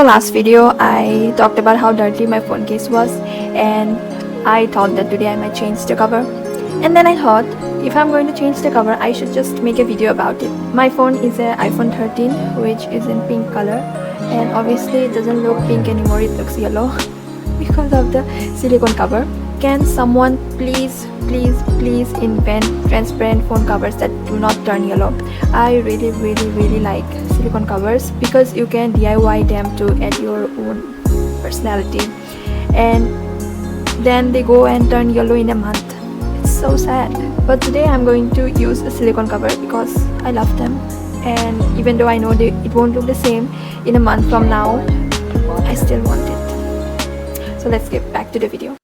So last video I talked about how dirty my phone case was, and I thought that today I might change the cover. And then I thought, if I'm going to change the cover, I should just make a video about it. My phone is an iPhone 13, which is in pink color, and obviously it doesn't look pink anymore, it looks yellow because of the silicone cover. Can someone please invent transparent phone covers that do not turn yellow? I really like silicone covers because you can DIY them to add your own personality, and then they go and turn yellow in a month. It's so sad. But today I'm going to use a silicone cover because I love them, and even though I know it won't look the same in a month from now, I still want it. So let's get back to the video.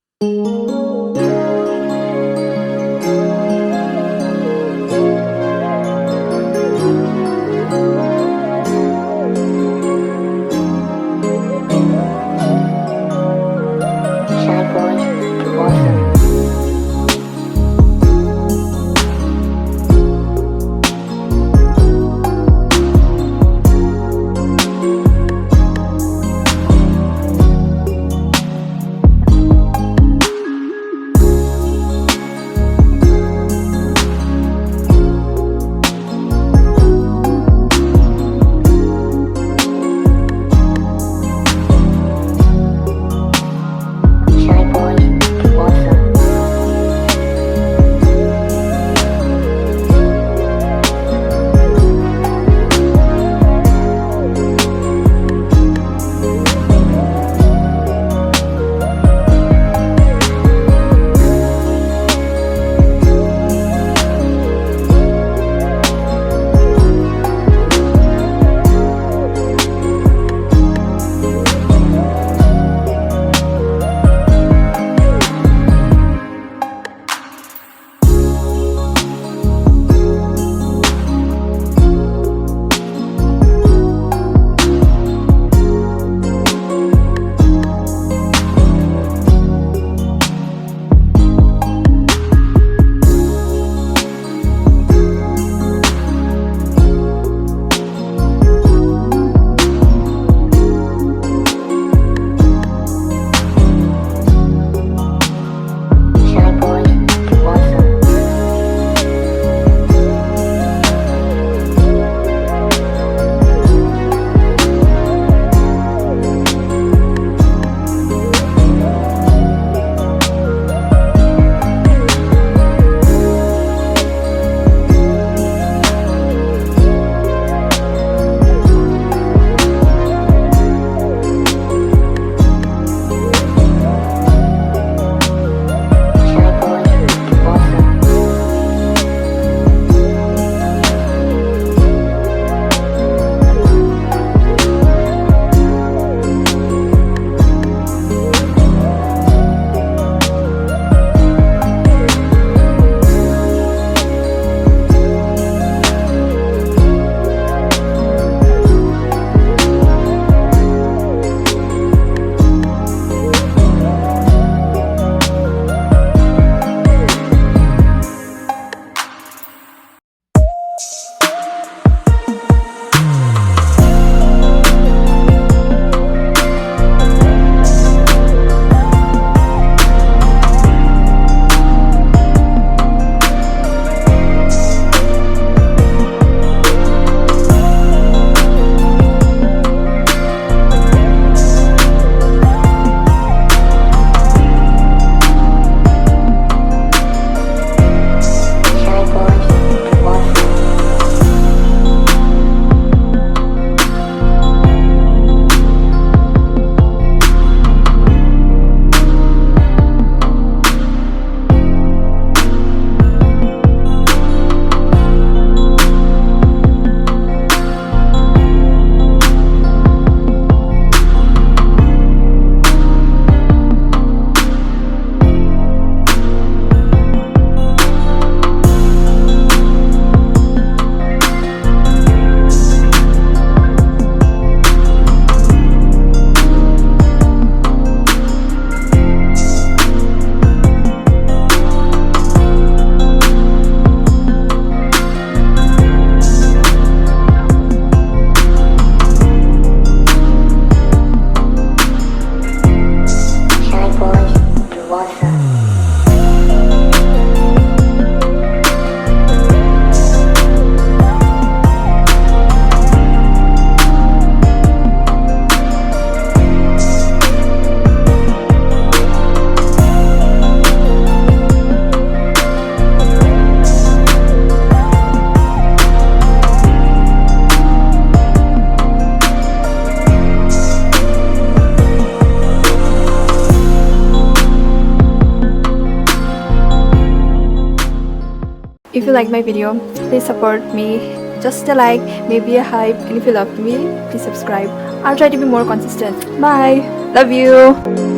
if you like my video, please support me. Just a like, maybe a hype, and if you loved me, please subscribe. I'll try to be more consistent. Bye. Love you.